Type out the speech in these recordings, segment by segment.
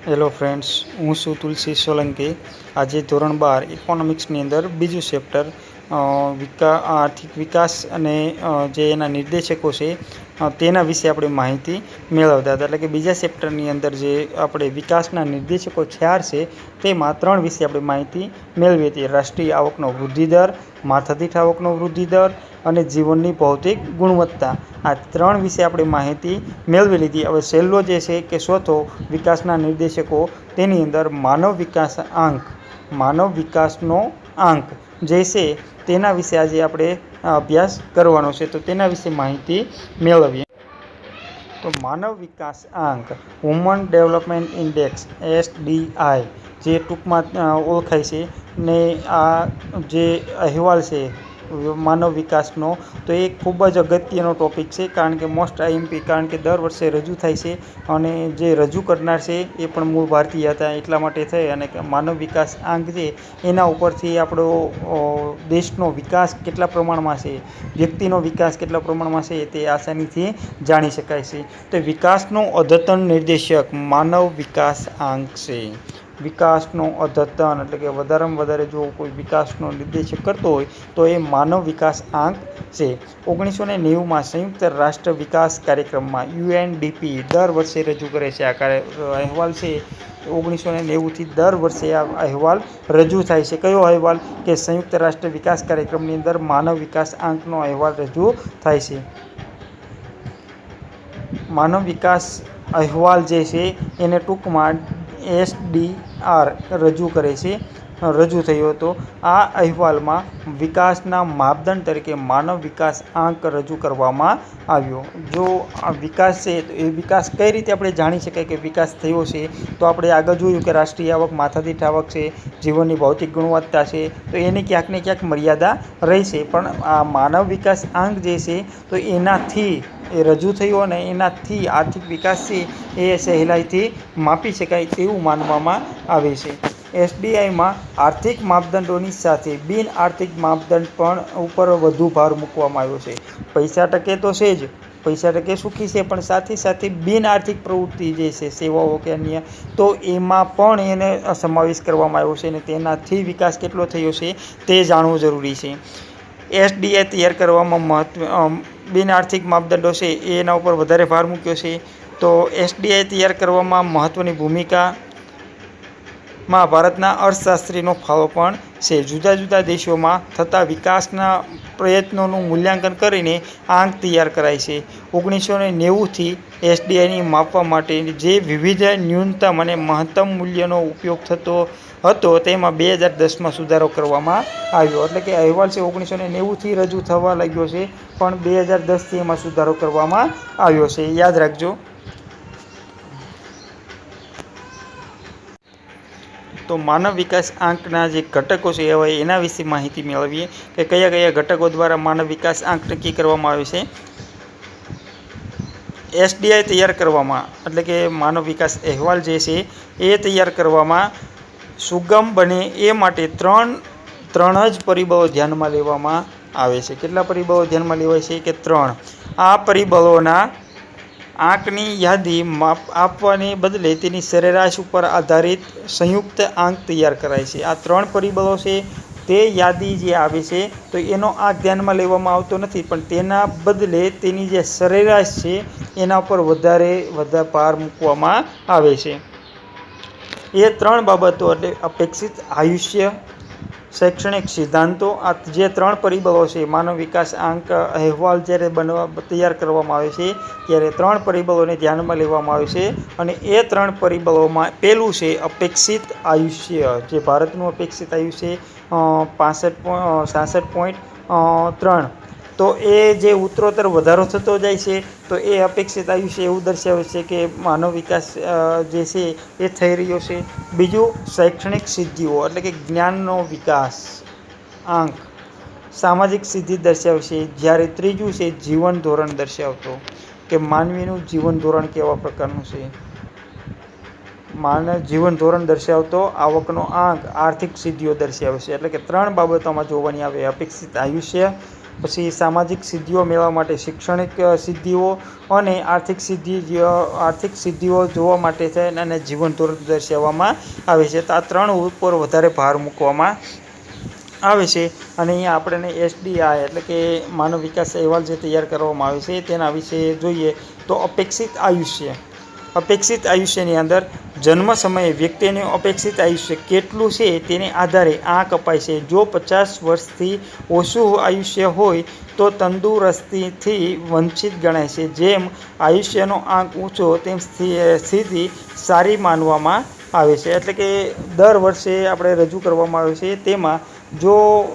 Hello friends, હું છું તુલસી સોલંકી। આજે ધોરણ 12 ઇકોનોમિક્સની અંદર બીજું ચેપ્ટર આર્થિક વિકાસ અને જે એના નિર્દેશકો છે તેના વિશે આપણે માહિતી મેળવતા હતા। એટલે કે બીજા ચેપ્ટરની અંદર જે આપણે વિકાસના નિર્દેશકો 4 છે તેમાં 3 વિશે આપણે માહિતી મેળવી હતી। રાષ્ટ્રીય આવકનો વૃદ્ધિદર, માથાદીઠ આવકનો વૃદ્ધિદર અને જીવનની ભૌતિક ગુણવત્તા, આ 3 વિશે આપણે માહિતી મેળવી લીધી। હવે છેલ્લો જે છે કે ચોથો વિકાસના નિર્દેશકો, તેની અંદર માનવ વિકાસનો આંક જે છે તેના વિશે આજે આપણે અભ્યાસ કરવાનો છે। તો તેના વિશે માહિતી મેળવીએ। તો માનવ વિકાસ આંક, હ્યુમન ડેવલપમેન્ટ ઇન્ડેક્સ SDI જે ટૂંકમાં ઓળખાય છે, ને આ જે અહેવાલ છે માનવ વિકાસનો, તો એ ખૂબ જ અગત્યનો ટૉપિક છે, કારણ કે મોસ્ટ આઈએમપી, કારણ કે દર વર્ષે રજૂ થાય છે અને જે રજૂ કરનાર છે એ પણ મૂળ ભારતીય હતા, એટલા માટે થઈ અને માનવ વિકાસ આંક છે એના ઉપરથી આપણો દેશનો વિકાસ કેટલા પ્રમાણમાં છે, વ્યક્તિનો વિકાસ કેટલા પ્રમાણમાં છે, તે આસાનીથી જાણી શકાય છે। તો વિકાસનો અદ્યતન નિર્દેશક માનવ વિકાસ આંક છે। વિકાસનો અદ્યતન એટલે કે વધારેમાં વધારે જો કોઈ વિકાસનો નિર્દેશક કરતો હોય તો એ માનવ વિકાસ આંક છે। 1990માં સંયુક્ત રાષ્ટ્ર વિકાસ કાર્યક્રમમાં UNDP દર વર્ષે રજૂ કરે છે આ અહેવાલ છે। 1990થી દર વર્ષે આ અહેવાલ રજૂ થાય છે। કયો અહેવાલ? કે સંયુક્ત રાષ્ટ્ર વિકાસ કાર્યક્રમની અંદર માનવ વિકાસ આંકનો અહેવાલ રજૂ થાય છે। માનવ વિકાસ અહેવાલ જે છે એને ટૂંકમાં SDR રજૂ થયો હતો। આ અહેવાલમાં વિકાસના માપદંડ તરીકે માનવ વિકાસ આંક રજૂ કરવામાં આવ્યો। જો આ વિકાસ છે તો એ વિકાસ કઈ રીતે આપણે જાણી શકાય કે વિકાસ થયો છે? તો આપણે આગળ જોયું કે રાષ્ટ્રીય આવક, માથાદીઠ આવક છે, જીવનની ભૌતિક ગુણવત્તા છે, તો એની ક્યાંક ને ક્યાંક મર્યાદા રહેશે, પણ આ માનવ વિકાસ આંક જે છે તો એનાથી એ રજૂ થયો અને એનાથી આર્થિક વિકાસ છે એ સહેલાઈથી માપી શકાય તેવું માનવામાં આવે છે। SDIમાં આર્થિક માપદંડોની સાથે બિન આર્થિક માપદંડ પણ ઉપર વધુ ભાર મૂકવામાં આવ્યો છે। પૈસા ટકે તો છે જ, પૈસા ટકે સુખી છે, પણ સાથે સાથે બિન આર્થિક પ્રવૃત્તિ જે છે, સેવાઓ કે અન્ય, તો એમાં પણ એને સમાવેશ કરવામાં આવ્યો છે અને તેનાથી વિકાસ કેટલો થયો છે તે જાણવું જરૂરી છે। SDI તૈયાર કરવામાં બિન આર્થિક માપદંડો છે એના ઉપર વધારે ભાર મૂક્યો છે। તો SDI તૈયાર કરવામાં મહત્ત્વની ભૂમિકામાં ભારતના અર્થશાસ્ત્રીનો ફાળો પણ છે। જુદા જુદા દેશોમાં થતા વિકાસના પ્રયત્નોનું મૂલ્યાંકન કરીને આંક તૈયાર કરાય છે। 1990થી SDIને માપવા માટે જે વિવિધ ન્યૂનતમ અને મહત્તમ મૂલ્યનો ઉપયોગ થતો હતો તેમાં 2010માં સુધારો કરવામાં આવ્યો। એટલે કે અહેવાલ છે 1990થી રજૂ થવા લાગ્યો છે, પણ 2010થી એમાં સુધારો કરવામાં આવ્યો છે, યાદ રાખજો। તો માનવ વિકાસ આંકના જે ઘટકો છે હવે એના વિશે માહિતી મેળવીએ કે કયા કયા ઘટકો દ્વારા માનવ વિકાસ આંક નક્કી કરવામાં આવે છે। SDI તૈયાર કરવામાં, એટલે કે માનવ વિકાસ અહેવાલ જે છે એ તૈયાર કરવામાં સુગમ બને એ માટે ત્રણ જ પરિબળો ધ્યાનમાં લેવામાં આવે છે। કેટલા પરિબળો ધ્યાનમાં લેવાય છે? કે 3। આ પરિબળોના આંકની યાદી આપવાને બદલે તેની સરેરાશ ઉપર આધારિત સંયુક્ત આંક તૈયાર કરાય છે। આ 3 પરિબળો છે તે યાદી જે આવે છે તો એનો આંક ધ્યાનમાં લેવામાં આવતો નથી, પણ તેના બદલે તેની જે સરેરાશ છે એના ઉપર વધારે ભાર મૂકવામાં આવે છે। એ 3 બાબતો એટલે અપેક્ષિત આયુષ્ય, શૈક્ષણિક સિદ્ધાંતો, આ જે 3 પરિબળો છે માનવ વિકાસ આંક અહેવાલ જ્યારે તૈયાર કરવામાં આવે છે ત્યારે 3 પરિબળોને ધ્યાનમાં લેવામાં આવે છે। અને એ 3 પરિબળોમાં પહેલું છે અપેક્ષિત આયુષ્ય, જે ભારતનું અપેક્ષિત આયુષ્ય 66.3, તો એ જે ઉત્તરોત્તર વધારો થતો જાય છે તો એ અપેક્ષિત આયુષ્ય એવું દર્શાવે છે કે માનવ વિકાસ જે છે એ થઈ રહ્યો છે। બીજું શૈક્ષણિક સિદ્ધિઓ એટલે કે જ્ઞાનનો વિકાસ આંક સામાજિક સિદ્ધિ દર્શાવે છે, જ્યારે ત્રીજું છે જીવન ધોરણ દર્શાવતો, કે માનવીનું જીવન ધોરણ કેવા પ્રકારનું છે, જીવન ધોરણ દર્શાવતો આવકનો આંક આર્થિક સિદ્ધિઓ દર્શાવે છે। એટલે કે 3 બાબતોમાં જોવાની આવે, અપેક્ષિત આયુષ્ય, પછી સામાજિક સિદ્ધિઓ મેળવવા માટે શૈક્ષણિક સિદ્ધિઓ અને આર્થિક સિદ્ધિઓ જોવા માટે છે અને જીવન ધોરણ દર્શાવવામાં આવે છે. તો આ 3 ઉપર વધારે ભાર મૂકવામાં આવે છે. અને અહીંયા આપણને SDI એટલે કે માનવ વિકાસ અહેવાલ જે તૈયાર કરવામાં આવે છે તેના વિશે જોઈએ તો અપેક્ષિત આયુષ્યની અંદર જન્મ સમયે વ્યક્તિનું અપેક્ષિત આયુષ્ય કેટલું છે તેને આધારે આંક અપાય છે. જો 50 વર્ષથી ઓછું આયુષ્ય હોય તો તંદુરસ્તીથી વંચિત ગણાય છે. જેમ આયુષ્યનો આંક ઊંચો તેમ સ્થિતિ સારી માનવામાં આવે છે. એટલે કે દર વર્ષે આપણે રજૂ કરવામાં આવે છે. તેમાં જો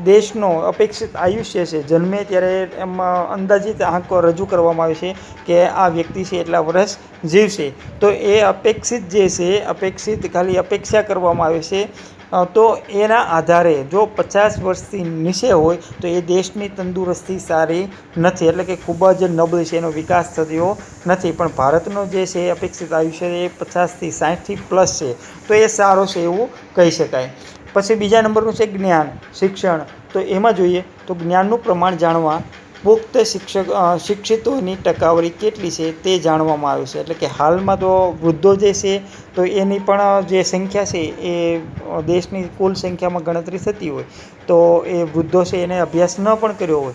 દેશનો અપેક્ષિત આયુષ્ય છે જન્મે ત્યારે એમાં અંદાજિત આંકો રજૂ કરવામાં આવે છે કે આ વ્યક્તિ છે એટલા વર્ષ જીવશે. તો એ અપેક્ષિત ખાલી અપેક્ષા કરવામાં આવે છે. તો એના આધારે જો 50 વર્ષથી નીચે હોય તો એ દેશની તંદુરસ્તી સારી નથી, એટલે કે ખૂબ જ નબળી છે, એનો વિકાસ થયો નથી. પણ ભારતનો જે છે અપેક્ષિત આયુષ્ય એ 50થી 60થી પ્લસ છે, તો એ સારો છે એવું કહી શકાય. પછી બીજા નંબરનું છે જ્ઞાન શિક્ષણ. તો એમાં જોઈએ તો જ્ઞાનનું પ્રમાણ જાણવા પુખ્ત શિક્ષિતોની ટકાવારી કેટલી છે તે જાણવામાં આવે છે. એટલે કે હાલમાં તો વૃદ્ધો જે છે તો એની પણ જે સંખ્યા છે એ દેશની કુલ સંખ્યામાં ગણતરી થતી હોય તો એ વૃદ્ધો છે એને અભ્યાસ ન પણ કર્યો હોય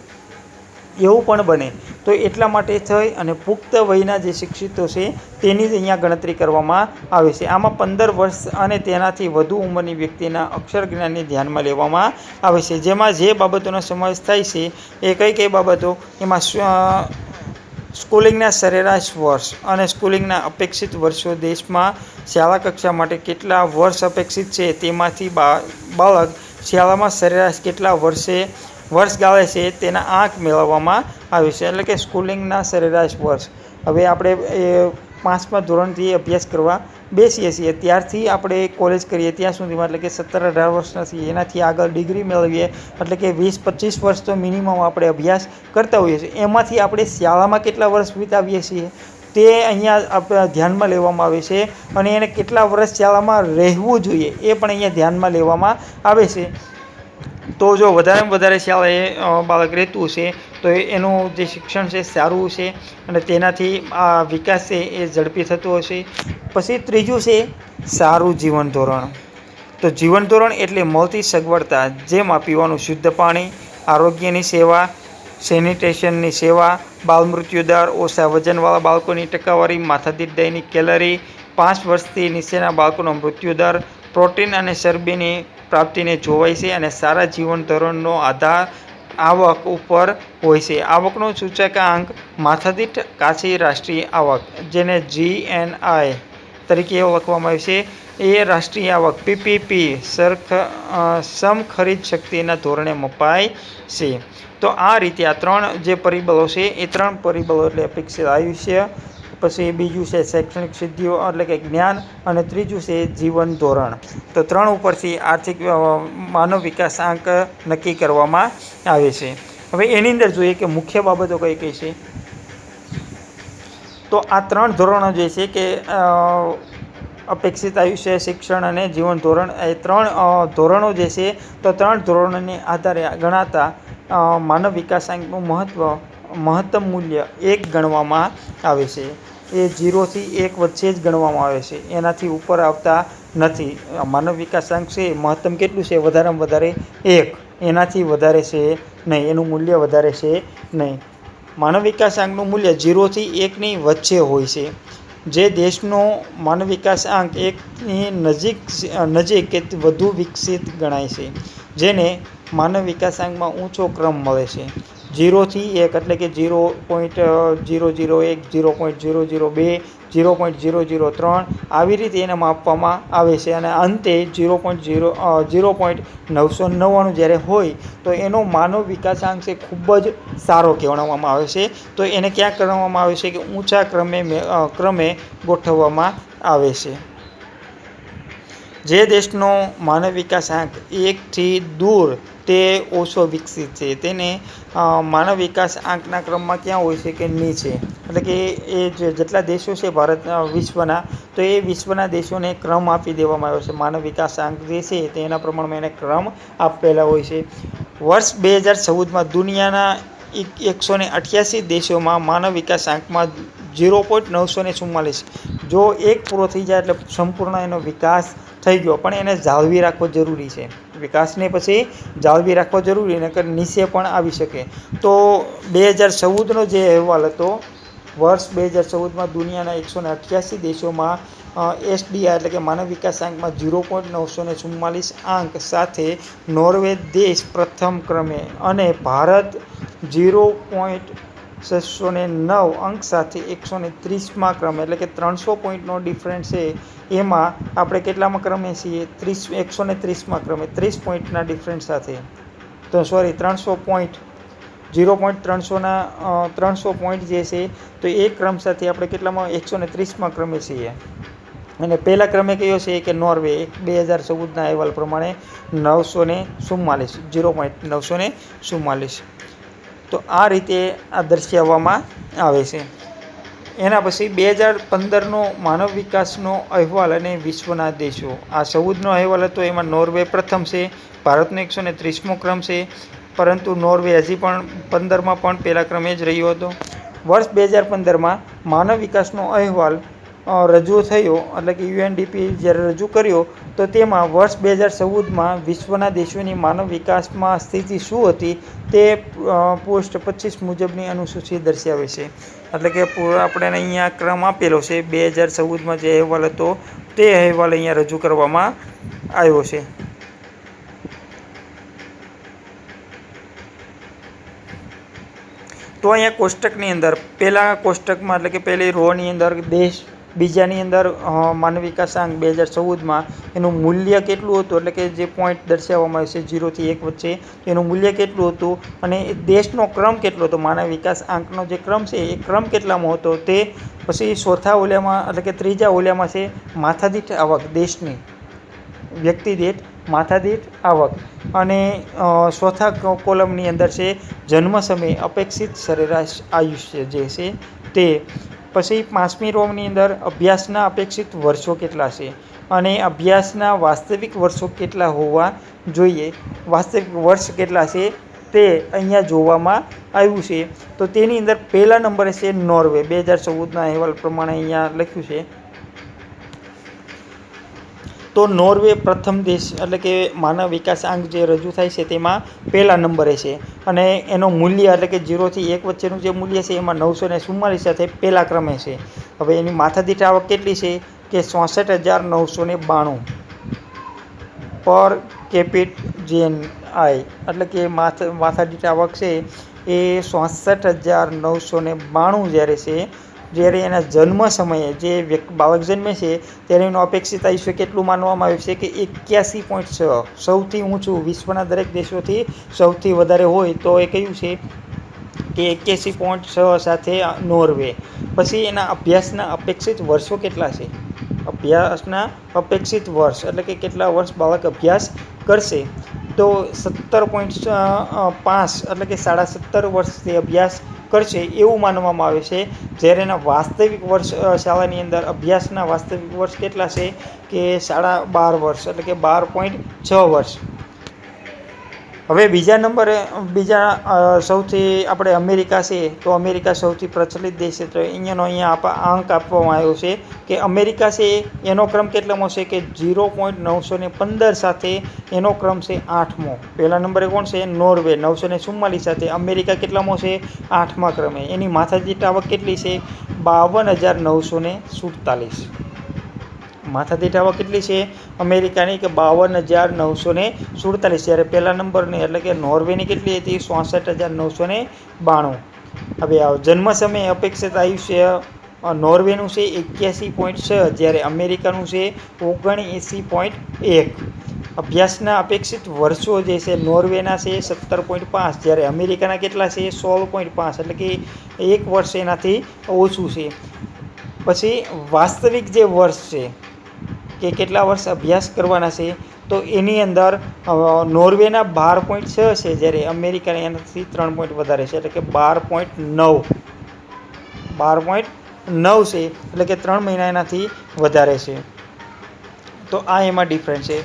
એવું પણ બને. તો એટલા માટે થઈ અને પુખ્ત વયના જે શિક્ષિતો છે તેની જ અહીંયા ગણતરી કરવામાં આવે છે. આમાં 15 વર્ષ અને તેનાથી વધુ ઉંમરની વ્યક્તિના અક્ષર જ્ઞાનને ધ્યાનમાં લેવામાં આવે છે. જેમાં જે બાબતોનો સમાવેશ થાય છે એ કઈ બાબતો, એમાં સ્કૂલિંગના સરેરાશ વર્ષ અને સ્કૂલિંગના અપેક્ષિત વર્ષો, દેશમાં શાળા કક્ષા માટે કેટલા વર્ષ અપેક્ષિત છે તેમાંથી બાળક શાળામાં સરેરાશ કેટલા વર્ષ ગાળે છે તેના આંક મેળવવામાં આવે છે. એટલે કે સ્કૂલિંગના સરેરાશ વર્ષ. હવે આપણે 5મા ધોરણથી અભ્યાસ કરવા બેસીએ છીએ ત્યારથી આપણે કોલેજ કરીએ ત્યાં સુધીમાં, એટલે કે 17-18 વર્ષના છીએ, એનાથી આગળ ડિગ્રી મેળવીએ એટલે કે 20-25 વર્ષ તો મિનિમમ આપણે અભ્યાસ કરતા હોઈએ છીએ. એમાંથી આપણે શાળામાં કેટલા વર્ષ વિતાવીએ છીએ તે અહીંયા ધ્યાનમાં લેવામાં આવે છે. અને એને કેટલા વર્ષ શાળામાં રહેવું જોઈએ એ પણ અહીંયા ધ્યાનમાં લેવામાં આવે છે. તો જો વધારેમાં વધારે શાળાએ બાળક રહેતું છે તો એનું જે શિક્ષણ છે સારું છે અને તેનાથી આ વિકાસ છે એ ઝડપી થતો હશે. પછી ત્રીજું છે સારું જીવન ધોરણ. તો જીવન ધોરણ એટલે મળતી સગવડતા, જેમાં પીવાનું શુદ્ધ પાણી, આરોગ્યની સેવા, સેનિટેશનની સેવા, બાળમૃત્યુ દર, ઓછા વજનવાળા બાળકોની ટકાવારી, માથાદીઠ દૈનિક કેલરી, 5 વર્ષથી નીચેના બાળકોનો મૃત્યુ દર, પ્રોટીન અને ચરબીની પ્રાપ્તિને જોવાય છે. અને સારા જીવન ધોરણનો આધાર આવક ઉપર હોય છે. આવકનો સૂચકાંક માથાદીઠ કાચી રાષ્ટ્રીય આવક, જેને GNI તરીકે લખવામાં આવે છે, એ રાષ્ટ્રીય આવક PPP સમખરીદ શક્તિના ધોરણે મપાય છે. તો આ રીતે આ 3 જે પરિબળો છે એ 3 પરિબળો એટલે અપેક્ષિત આયુષ્ય, પછી બીજું છે શૈક્ષણિક સિદ્ધિઓ એટલે કે જ્ઞાન, અને ત્રીજું છે જીવન ધોરણ. તો 3 ઉપરથી આર્થિક માનવ વિકાસ આંક નક્કી કરવામાં આવે છે. હવે એની અંદર જોઈએ કે મુખ્ય બાબતો કઈ કઈ છે. તો આ 3 ધોરણો જે છે કે અપેક્ષિત આયુષ્ય, શિક્ષણ અને જીવન ધોરણ, એ 3 ધોરણો જે છે તો 3 ધોરણોને આધારે ગણાતા માનવ વિકાસાંકનું મહત્તમ મૂલ્ય 1 ગણવામાં આવે છે. એ 0થી 1 વચ્ચે જ ગણવામાં આવે છે, એનાથી ઉપર આવતા નથી. માનવ વિકાસાંક છે મહત્તમ કેટલું છે, વધારેમાં વધારે 1, એનાથી વધારે છે નહીં, એનું મૂલ્ય વધારે છે નહીં. માનવ વિકાસાંકનું મૂલ્ય 0થી 1ની વચ્ચે હોય છે. જે દેશનો માનવ વિકાસાંક 1ની નજીક કે વધુ વિકસિત ગણાય છે, જેને માનવ વિકાસાંકમાં ઊંચો ક્રમ મળે છે. 0થી 1 એટલે કે 0.001, 0.002, 0.003 આવી રીતે એને માપવામાં આવે છે. અને અંતે 0.999 જ્યારે હોય તો એનો માનવ વિકાસાંક છે ખૂબ જ સારો કહેવામાં આવે છે. તો એને ક્યાં કરવામાં આવે છે કે ઊંચા ક્રમે ગોઠવવામાં આવે છે. જે દેશનો માનવ વિકાસાંક 1થી દૂર તે ઓછો વિકસિત છે, તેને માનવ વિકાસ આંકના ક્રમમાં ક્યાં હોય છે કે નીચે. એટલે કે એ જેટલા દેશો છે વિશ્વના, તો એ વિશ્વના દેશોને ક્રમ આપી દેવામાં આવ્યો છે. માનવ વિકાસ આંક જે છે તેના પ્રમાણમાં એને ક્રમ આપેલા હોય છે. વર્ષ 2014માં દુનિયાના 188 દેશોમાં માનવ વિકાસ આંકમાં 0.944. જો એક પૂરો થઈ જાય એટલે સંપૂર્ણ એનો વિકાસ થઈ ગયો, પણ એને જાળવી રાખવો જરૂરી છે. વિકાસને પછી જાળવી રાખવો જરૂરી, નકર નીચે પણ આવી શકે. તો 2014નો જે અહેવાલ હતો, વર્ષ 2014માં દુનિયાના 188 દેશોમાં SDI એટલે કે માનવ વિકાસ આંકમાં 0.944 આંક સાથે નોર્વે દેશ પ્રથમ ક્રમે અને ભારત 0.609 અંક સાથે 130માં ક્રમે, એટલે કે 300 પોઈન્ટનો ડિફરન્સ છે. એમાં આપણે કેટલામાં ક્રમે છીએ? 130માં ક્રમે, 30 પોઈન્ટના ડિફરન્સ સાથે. તો સોરી 300 પોઈન્ટ, 0.300 પોઈન્ટ જે છે, તો એ ક્રમ સાથે આપણે કેટલામાં? 130માં ક્રમે છીએ. અને પહેલા ક્રમે કયો છે કે નોર્વે, 2014ના અહેવાલ પ્રમાણે 944, 0.944. તો આ રીતે આ દર્શાવવામાં આવે છે. એના પછી 2015નો માનવ વિકાસનો અહેવાલ અને વિશ્વના દેશો. આ 14નો અહેવાલ હતો, એમાં નોર્વે પ્રથમ છે, ભારતનો 130મો ક્રમ છે, પરંતુ નોર્વે હજી પણ 15માં પણ પહેલા ક્રમે જ રહ્યો હતો. વર્ષ 2015માં માનવ વિકાસનો અહેવાલ રજૂ થયો, એટલે કે UNDP જ્યારે રજૂ કર્યો, તો તેમાં વર્ષ 2014માં વિશ્વના દેશોની માનવ વિકાસમાં સ્થિતિ શું હતી તે પોસ્ટ 25 મુજબની અનુસૂચિ દર્શાવે છે. એટલે કે આપણે અહીંયા ક્રમ આપેલો છે. 2014માં જે અહેવાલ હતો તે અહેવાલ અહીંયા રજૂ કરવામાં આવ્યો છે. તો અહીંયા કોષ્ટકની અંદર પહેલા કોષ્ટકમાં, એટલે કે પહેલી રોની અંદર દેશ, બીજાની અંદર માનવ વિકાસ આંક 2014માં એનું મૂલ્ય કેટલું હતું, એટલે કે જે પોઈન્ટ દર્શાવવામાં આવે છે 0 થી 1 વચ્ચે, એનું મૂલ્ય કેટલું હતું, અને દેશનો ક્રમ કેટલો હતો, માનવ વિકાસ આંકનો જે ક્રમ છે એ ક્રમ કેટલામાં હતો તે. પછી ચોથા ઓલિયામાં, એટલે કે ત્રીજા ઓલિયામાં છે માથાદીઠ આવક, દેશની વ્યક્તિ દીઠ માથાદીઠ આવક, અને ચોથા કોલમની અંદર છે જન્મ સમય અપેક્ષિત સરેરાશ આયુષ્ય જે છે તે. પછી પાંચમી રોમની અંદર અભ્યાસના અપેક્ષિત વર્ષો કેટલા છે, અને અભ્યાસના વાસ્તવિક વર્ષો કેટલા હોવા જોઈએ, વાસ્તવિક વર્ષ કેટલા છે તે અહીંયા જોવામાં આવ્યું છે. તો તેની અંદર પહેલા નંબરે છે નોર્વે, 2014ના અહેવાલ પ્રમાણે અહીંયા લખ્યું છે. તો નોર્વે પ્રથમ દેશ, એટલે કે માનવ વિકાસ આંક જે રજૂ થાય છે તેમાં પહેલા નંબરે છે, અને એનું મૂલ્ય, એટલે કે 0 થી 1 વચ્ચેનું જે મૂલ્ય છે એમાં 944 સાથે પહેલા ક્રમે છે. હવે એની માથાદીઠ આવક કેટલી છે કે 64,992 પર કેપિટલ, એટલે કે માથાદીઠ આવક છે એ 64,992 જ્યારે છે. જ્યારે એના જન્મ સમયે જે બાળક જન્મે છે ત્યારે એનું અપેક્ષિત આયુષ્ય કેટલું માનવામાં આવ્યું છે કે 81.6, સૌથી ઊંચું વિશ્વના દરેક દેશોથી સૌથી વધારે હોય તો એ કયું છે કે 81.6 સાથે નોર્વે. પછી એના અભ્યાસના અપેક્ષિત વર્ષો કેટલા છે, અભ્યાસના અપેક્ષિત વર્ષ, એટલે કે કેટલા વર્ષ બાળક અભ્યાસ કરશે, તો 17.5, એટલે કે 17.5 વર્ષથી અભ્યાસ કરશે એવું માનવામાં આવે છે. જ્યારે એના વાસ્તવિક વર્ષ શાળાની અંદર અભ્યાસના વાસ્તવિક વર્ષ કેટલા છે કે 12.5 વર્ષ, એટલે કે 12.6 વર્ષ. હવે બીજા નંબરે સૌથી આપણે અમેરિકા છે, તો અમેરિકા સૌથી પ્રચલિત દેશ છે. તો અહીંયા આંક આપવામાં આવ્યો છે કે અમેરિકા છે એનો ક્રમ કેટલામો છે કે 0.915 સાથે એનો ક્રમ છે 8મો. પહેલા નંબરે કોણ છે? નોર્વે, 944 સાથે. અમેરિકા કેટલામો છે? 8મા ક્રમે. એની માથાદીઠ આવક કેટલી છે? 52,947. માથાદીઠ આવક કેટલી છે અમેરિકાની કે 52,947, જ્યારે પહેલા નંબરની, એટલે કે નોર્વેની કેટલી હતી? 64,992. હવે જન્મ સમયે અપેક્ષિત આયુષ્ય નોર્વેનું છે 81.6, જ્યારે અમેરિકાનું છે 79.1. અભ્યાસના અપેક્ષિત વર્ષો જે છે નોર્વેના છે 17.5, જ્યારે અમેરિકાના કેટલા છે? 16.5, એટલે કે 1 વર્ષ એનાથી ઓછું છે. પછી વાસ્તવિક જે વર્ષ છે કે કેટલા વર્ષ અભ્યાસ કરવાના છે, તો એની અંદર નોર્વેના 12.6 છે, જ્યારે અમેરિકાના એનાથી 3 પોઈન્ટ વધારે છે, એટલે કે 12.9 છે, એટલે કે 3 મહિના એનાથી વધારે છે. તો આ એમાં ડિફરન્સ છે.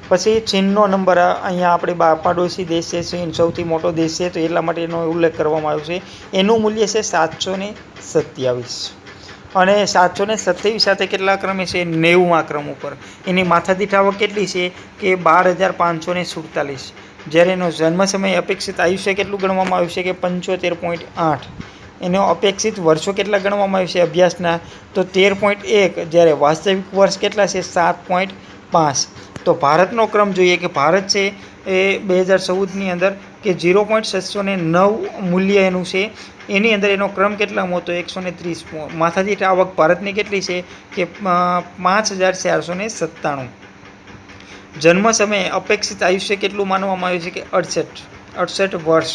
પછી ચીનનો નંબર અહીંયા આપણે પાડોશી દેશ છે ચીન સૌથી મોટો દેશ છે, તો એટલા માટે એનો ઉલ્લેખ કરવામાં આવ્યો છે. એનું મૂલ્ય છે 727 અને 727 સાથે કેટલા ક્રમે છે? 90મા ક્રમ ઉપર. એની માથાદીઠ આવક કેટલી છે કે 12,547, જ્યારે એનો જન્મ સમય અપેક્ષિત આયુષ્ય કેટલું ગણવામાં આવ્યું છે કે 75.8. એનો અપેક્ષિત વર્ષો કેટલા ગણવામાં આવ્યું છે અભ્યાસના? તો 13.1, જ્યારે વાસ્તવિક વર્ષ કેટલા છે? 7.5. તો ભારતનો ક્રમ જોઈએ કે ભારત છે એ 2014ની અંદર કે 0.609 મૂલ્ય એનું છે. એની અંદર એનો ક્રમ કેટલામો? તો 130મો. માથાદીઠ આવક ભારતની કેટલી છે કે 5,497. જન્મ સમયે અપેક્ષિત આયુષ્ય કેટલું માનવામાં આવ્યું છે કે 68 વર્ષ,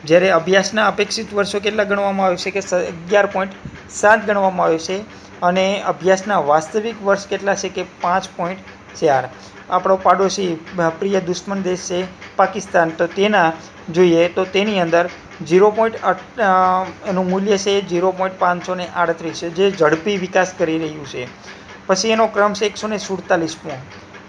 જ્યારે અભ્યાસના અપેક્ષિત વર્ષો કેટલા ગણવામાં આવે છે કે 11.7 ગણવામાં આવે છે, અને અભ્યાસના વાસ્તવિક વર્ષ કેટલા છે કે 5.4. આપણો પાડોશી પ્રિય દુશ્મન દેશ છે પાકિસ્તાન, તો તેના જોઈએ તો તેની અંદર 0.8 એનું મૂલ્ય છે 0.538 છે, જે ઝડપી વિકાસ કરી રહ્યું છે. પછી એનો ક્રમ છે 147મો.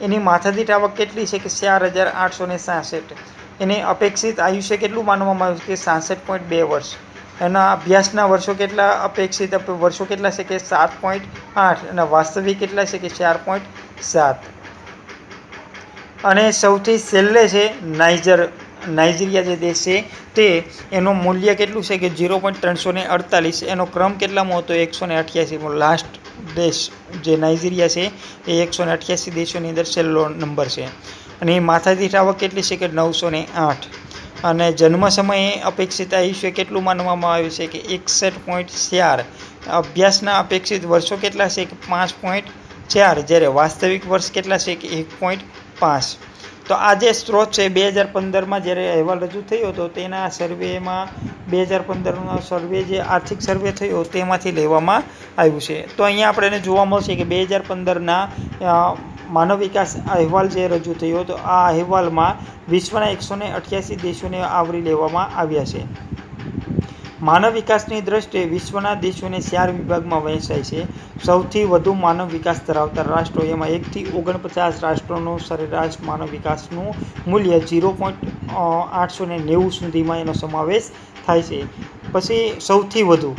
એની માથાદીઠ આવક કેટલી છે કે 4,866. એને અપેક્ષિત આયુષ્ય કેટલું માનવામાં આવ્યું કે 66.2 વર્ષ. એના અભ્યાસના વર્ષો કેટલા અપેક્ષિત વર્ષો કેટલા છે કે 7.8, અને વાસ્તવિક કેટલા છે કે 4.7. અને સૌથી છેલ્લે છે નાઇજીરિયા જે દેશ છે તે એનું મૂલ્ય કેટલું છે કે 0.348. એનો ક્રમ કેટલામો હતો? 188મો. લાસ્ટ દેશ જે નાઇજીરિયા છે એ 188 દેશોની અંદર છેલ્લો નંબર છે. અને માથાદીઠ આવક કેટલી છે કે 908. અને જન્મ સમયે અપેક્ષિત આયુષ્ય કેટલું માનવામાં આવ્યું છે કે 61.4. અભ્યાસના અપેક્ષિત વર્ષો કેટલા છે કે 5.4, જ્યારે વાસ્તવિક વર્ષ કેટલા છે કે 1.5. તો આ જે સ્ત્રોત છે 2015માં જ્યારે અહેવાલ રજૂ થયો હતો તેના સર્વેમાં 2015નો સર્વે જે આર્થિક સર્વે થયો તેમાંથી લેવામાં આવ્યું છે. તો અહીંયા આપણે જોવા મળશે કે 2015ના માનવ વિકાસ અહેવાલ જે રજૂ થયો તો આ અહેવાલમાં વિશ્વના 188 દેશોને આવરી લેવામાં આવ્યા છે. માનવ વિકાસની દ્રષ્ટિએ વિશ્વના દેશોને 4 વિભાગમાં વહેંચાય છે. સૌથી વધુ માનવ વિકાસ ધરાવતા રાષ્ટ્રો, એમાં 1 થી 49 રાષ્ટ્રોનું સરેરાશ માનવ વિકાસનું મૂલ્ય 0.890 સુધીમાં એનો સમાવેશ થાય છે. પછી સૌથી વધુ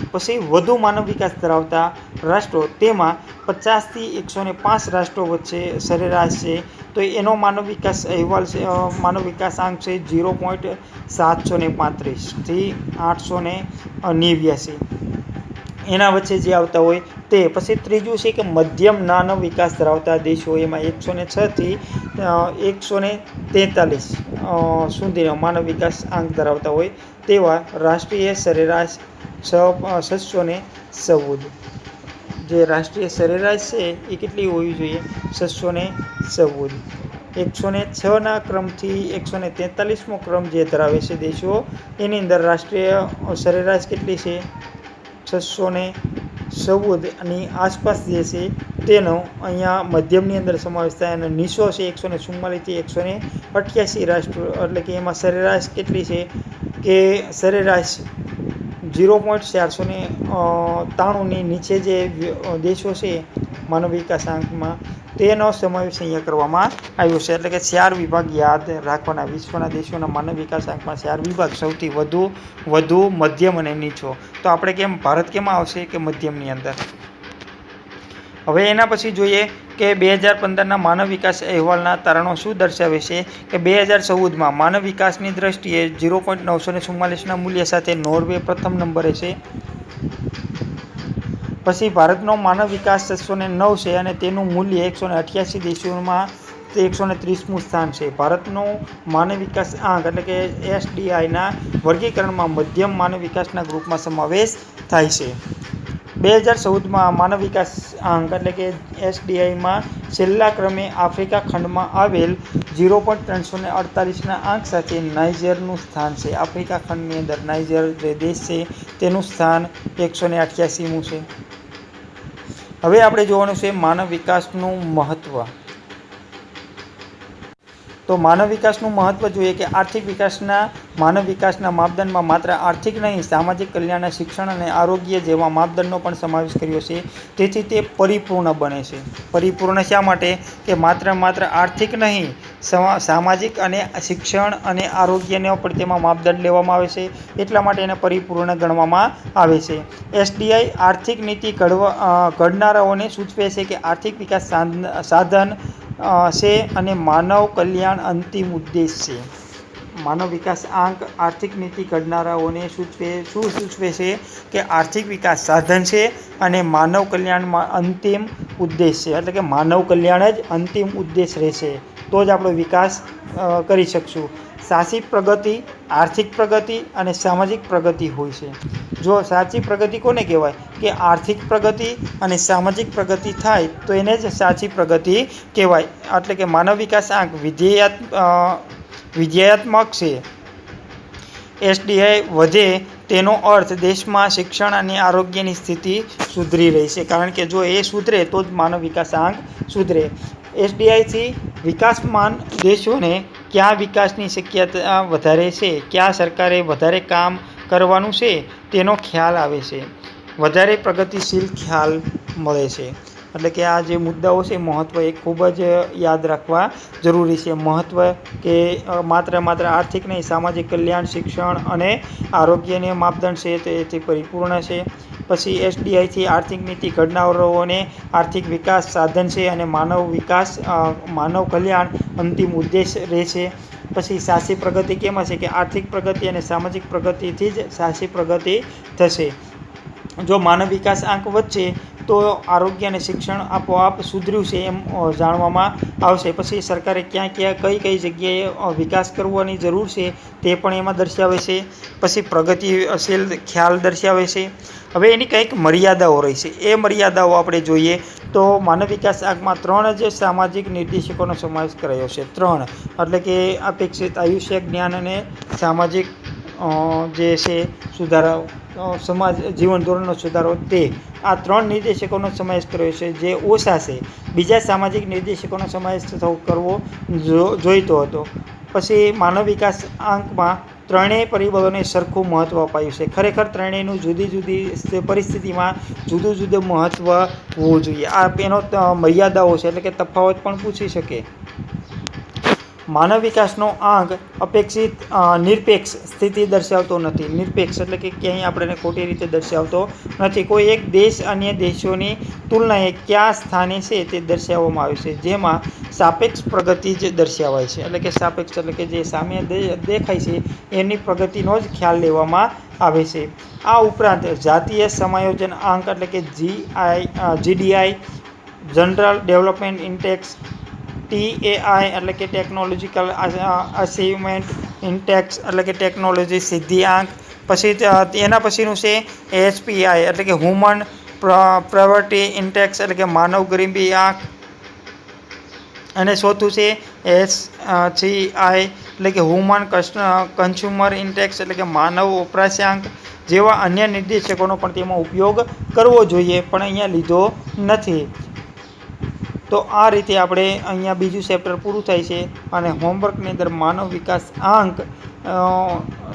માનવ વિકાસ ધરાવતા રાષ્ટ્રો, તેમાં 50 થી 105 રાષ્ટ્રો વચ્ચે સરેરાશ છે. તો એનો માનવ વિકાસ અહેવાલ છે, માનવ વિકાસાંક છે 0.735 થી 889. એના વચ્ચે જે આવતા હોય તે. પછી ત્રીજું છે કે મધ્યમ નાનો વિકાસ ધરાવતા દેશો, એમાં 106 થી 143 સુધીનો માનવ વિકાસ આંક ધરાવતા હોય તેવા રાષ્ટ્રીય સરેરાશ 614. જે રાષ્ટ્રીય સરેરાશ છે એ કેટલી હોવી જોઈએ? 614. 106ના ક્રમથી 143મો ક્રમ જે ધરાવે છે દેશો, એની અંદર રાષ્ટ્રીય સરેરાશ કેટલી છે? 614ની આસપાસ જે છે તેનો અહીંયા મધ્યમની અંદર સમાવેશ થાય. અને નીચો છે 144 થી 188 રાષ્ટ્રો, એટલે કે એમાં સરેરાશ કેટલી છે કે સરેરાશ 0.493ની નીચે જે દેશો છે માનવ વિકાસ આંકમાં, તેનો સમાવેશ અહીંયા કરવામાં આવ્યો છે. એટલે કે 4 વિભાગ યાદ રાખવાના. વિશ્વના દેશોના માનવ વિકાસ આંકમાં 4 વિભાગ, સૌથી વધુ, મધ્યમ અને નીચો. તો આપણે ભારત કેમાં આવશે કે મધ્યમની અંદર. હવે એના પછી જોઈએ કે 2015ના માનવ વિકાસ અહેવાલના તારણો શું દર્શાવે છે કે 2014માં માનવ વિકાસની દ્રષ્ટિએ 0.944ના મૂલ્ય સાથે નોર્વે પ્રથમ નંબરે છે. પછી ભારતનો માનવ વિકાસ 609 છે અને તેનું મૂલ્ય 188 દેશોમાં 130મું સ્થાન છે. ભારતનું માનવ વિકાસ આંક એટલે કે SDIના વર્ગીકરણમાં મધ્યમ માનવ વિકાસના ગ્રુપમાં સમાવેશ થાય છે. 2014માં માનવ વિકાસ આંક એટલે કે SDIમાં છેલ્લા ક્રમે આફ્રિકા ખંડમાં આવેલ 0.348ના આંક સાથે નાઇજરનું સ્થાન છે. આફ્રિકા ખંડની અંદર નાઇજર જે દેશ છે તેનું સ્થાન 188મું છે. હવે આપણે જોવાનું છે માનવ વિકાસનું મહત્ત્વ. તો માનવ વિકાસનું મહત્ત્વ જોઈએ કે આર્થિક વિકાસના માનવ વિકાસના માપદંડમાં માત્ર આર્થિક નહીં, સામાજિક કલ્યાણ, શિક્ષણ અને આરોગ્ય જેવા માપદંડનો પણ સમાવેશ કર્યો છે. તેથી તે પરિપૂર્ણ બને છે. પરિપૂર્ણ શા માટે? કે માત્ર આર્થિક નહીં, સામાજિક અને શિક્ષણ અને આરોગ્યનો પણ તેમાં માપદંડ લેવામાં આવે છે. એટલા માટે એને પરિપૂર્ણ ગણવામાં આવે છે. એસડીઆઈ આર્થિક નીતિ ઘડનારાઓને સૂચવે છે કે આર્થિક વિકાસ સાધન છે અને માનવ કલ્યાણ અંતિમ ઉદ્દેશ છે. માનવ વિકાસ આંક આર્થિક નીતિ ઘડનારાઓને સૂચવે છે કે આર્થિક વિકાસ સાધન છે અને માનવ કલ્યાણમાં અંતિમ ઉદ્દેશ છે. એટલે કે માનવ કલ્યાણ જ અંતિમ ઉદ્દેશ રહેશે તો જ આપણો વિકાસ કરી શકશું. સાચી પ્રગતિ આર્થિક પ્રગતિ અને સામાજિક પ્રગતિ હોય છે. જો સાચી પ્રગતિ કોને કહેવાય? કે આર્થિક પ્રગતિ અને સામાજિક પ્રગતિ થાય તો એને જ સાચી પ્રગતિ કહેવાય. એટલે કે માનવ વિકાસ આંક વિધેયાત્મક છે. એસડીઆઈ વધે તેનો અર્થ દેશમાં શિક્ષણ અને આરોગ્યની સ્થિતિ સુધરી રહી છે. કારણ કે જો એ સુધરે તો જ માનવ વિકાસ આંક સુધરે. એસડીઆઈથી વિકાસમાન દેશોને ક્યાં વિકાસની શક્યતા વધારે છે, ક્યાં સરકારે વધારે કામ કરવાનું છે તેનો ખ્યાલ આવે છે. વધારે પ્રગતિશીલ ખ્યાલ મળે છે. એટલે કે આ જે મુદ્દાઓ છે મહત્ત્વ એ ખૂબ જ યાદ રાખવા જરૂરી છે. મહત્ત્વ કે માત્ર આર્થિક નહીં, સામાજિક કલ્યાણ, શિક્ષણ અને આરોગ્યને માપદંડ છે તેથી પરિપૂર્ણ છે. પછી એસડીઆઈથી આર્થિક નીતિ ઘડનારાઓને આર્થિક વિકાસ સાધન છે અને માનવ કલ્યાણ અંતિમ ઉદ્દેશ રહે છે. પછી સાચી પ્રગતિ કેમ હશે? કે આર્થિક પ્રગતિ અને સામાજિક પ્રગતિથી જ સાચી પ્રગતિ થશે. જો માનવ વિકાસ આંક વધશે તો આરોગ્ય અને શિક્ષણ આપોઆપ સુધર્યું છે એમ જાણવામાં આવશે. પછી સરકારે ક્યાં કઈ જગ્યાએ વિકાસ કરવાની જરૂર છે તે પણ એમાં દર્શાવે છે. પછી પ્રગતિશીલ ખ્યાલ દર્શાવે છે. હવે એની કંઈક મર્યાદાઓ રહી છે. એ મર્યાદાઓ આપણે જોઈએ તો માનવ વિકાસ આંકમાં 3 જ સામાજિક નિર્દેશકોનો સમાવેશ કરાયો છે. 3 એટલે કે અપેક્ષિત આયુષ્ય, જ્ઞાન અને સામાજિક જે છે સુધારાઓ, જીવન ધોરણનો સુધારો, તે આ 3 નિર્દેશકોનો સમાવેશ કર્યો છે જે ઓછા છે. બીજા સામાજિક નિર્દેશકોનો સમાવેશ કરવો જોઈતો હતો. પછી માનવ વિકાસ આંકમાં ત્રણેય પરિબળોને સરખું મહત્ત્વ અપાયું છે. ખરેખર ત્રણેયનું જુદી જુદી પરિસ્થિતિમાં જુદું મહત્ત્વ હોવું જોઈએ. આ એનો મર્યાદાઓ છે એટલે કે તફાવત પણ પૂછી શકે. માનવ વિકાસનો આંક અપેક્ષિત નિરપેક્ષ સ્થિતિ દર્શાવતો નથી. નિરપેક્ષ એટલે કે ક્યાંય આપણે ખોટી રીતે દર્શાવતો નથી. કોઈ એક દેશ અન્ય દેશોની તુલનાએ કયા સ્થાને છે તે દર્શાવવામાં આવે છે. જેમાં સાપેક્ષ પ્રગતિ જ દર્શાવાય છે. એટલે કે સાપેક્ષ એટલે કે જે સામે દેખાય છે એની પ્રગતિનો જ ખ્યાલ લેવામાં આવે છે. આ ઉપરાંત જાતીય સમાયોજન આંક એટલે કે જીડીઆઈ, જનરલ ડેવલપમેન્ટ ઇન્ડેક્સ, TAI એટલે કે ટેકનોલોજીકલ અચીવમેન્ટ ઇન્ડેક્સ એટલે કે ટેકનોલોજી સિદ્ધિ આંક. પછી એના પછીનું છે HPI એટલે કે હ્યુમન પોવર્ટી ઇન્ડેક્સ એટલે કે માનવ ગરીબી આંક. અને ચોથું છે HCI એટલે કે હ્યુમન કન્ઝ્યુમર ઇન્ડેક્સ એટલે કે માનવ વપરાશાંક. જેવા અન્ય નિર્દેશકોનો પણ તેમાં ઉપયોગ કરવો જોઈએ પણ અહીંયા લીધો નથી. તો આ રીતે આપણે અહીંયા બીજું ચેપ્ટર પૂરું થાય છે અને હોમવર્કની અંદર માનવ વિકાસ આંક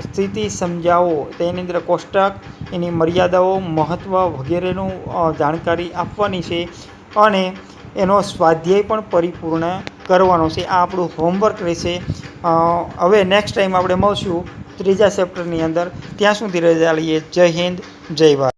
સ્થિતિ સમજાવો તેની અંદર કોષ્ટક, એની મર્યાદાઓ, મહત્ત્વ વગેરેનું જાણકારી આપવાની છે અને એનો સ્વાધ્યાય પણ પરિપૂર્ણ કરવાનો છે. આ આપણું હોમવર્ક રહેશે. હવે નેક્સ્ટ ટાઈમ આપણે મળશું ત્રીજા ચેપ્ટરની અંદર. ત્યાં સુધી રજા લઈએ. જય હિન્દ, જય ભારત.